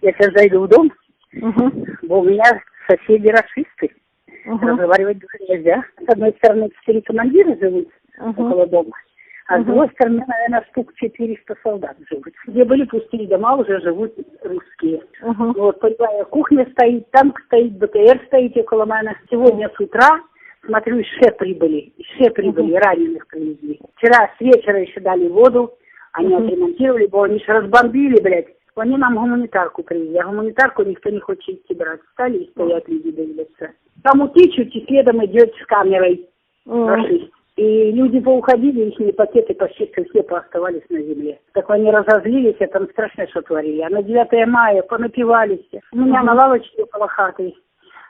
Я сейчас зайду в дом, бо у меня соседи расисты. Разговаривать даже нельзя. С одной стороны, 4 командира живут около дома, а с другой стороны, наверное, штук 400 солдат живут. Где были пустые дома, уже живут русские. Вот, понимаю, кухня стоит, танк стоит, БТР стоит около меня. Сегодня с утра, смотрю, еще прибыли, раненых привезли. Вчера с вечера еще дали воду, они отремонтировали, бо они же разбомбили, блядь. Они нам гуманитарку привезли, а гуманитарку никто не хочет идти брать. Стали и стоят люди, дивляться. Там утечут, и следом идет с камерой расист. И люди поуходили, их пакеты почти все пооставались на земле. Так они разозлились, а там страшно что творили. А на 9 мая понапивались. У меня на лавочке около хаты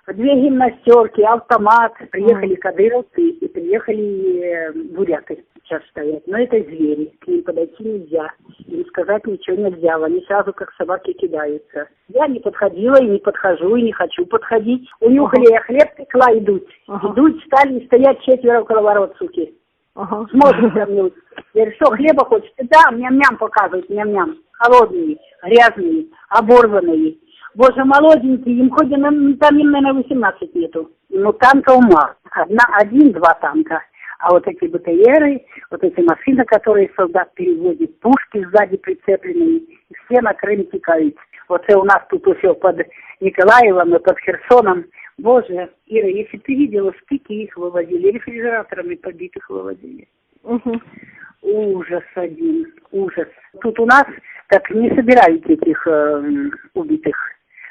2 гимнастерки, автомат. Приехали кадыровцы и приехали буряты сейчас стоять. Но это звери, к ним подойти нельзя. Им сказать ничего нельзя, они сразу как собаки кидаются. Я не подходила и не подхожу, и не хочу подходить. Унюхали я хлеб, пекла, идут. Идут, стали стоять 4 около ворот, суки. Смотрят ко мне. Я говорю, что, хлеба хочешь? Да, ням-ням показывают, ням-ням. Холодные, грязные, оборванные. Боже, молоденькие, им хоть там им, наверное, 18 нету. Ну, танков мало. 1-2 танка. А вот эти БТРы, вот эти машины, которые солдат переводят, пушки сзади прицепленные, и все на Крым текают. Вот это у нас тут все под Николаевом и под Херсоном. Боже, Ира, если ты видела, стыки их вывозили, рефрижераторами побитых вывозили. Ужас один, ужас. Тут у нас так не собирают этих убитых.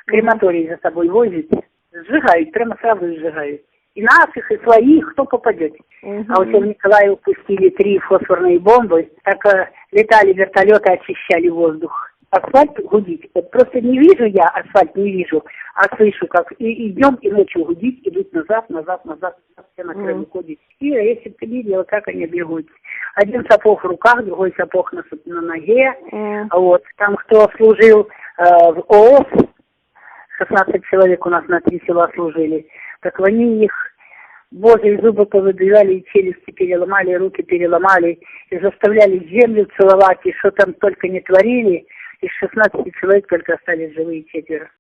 Крематорий за собой возят, сжигают, прямо сразу сжигают. И наших, и своих, кто попадет. А вот в Николаеве пустили 3 фосфорные бомбы, так летали вертолеты, очищали воздух. Асфальт гудит. Вот просто не вижу я, асфальт не вижу, а слышу, как и днем, и ночью гудит, идут назад, все на Крым ходят. И если бы ты видела, как они бегут. Один сапог в руках, другой сапог на ноге. Вот. Там, кто служил в ООС, 16 человек у нас на 3 села служили, так они их, боже, и зубы повыбивали, и челюсти переломали, и руки переломали, и заставляли землю целовать, и что там только не творили. Из 16 человек только остались живые 4.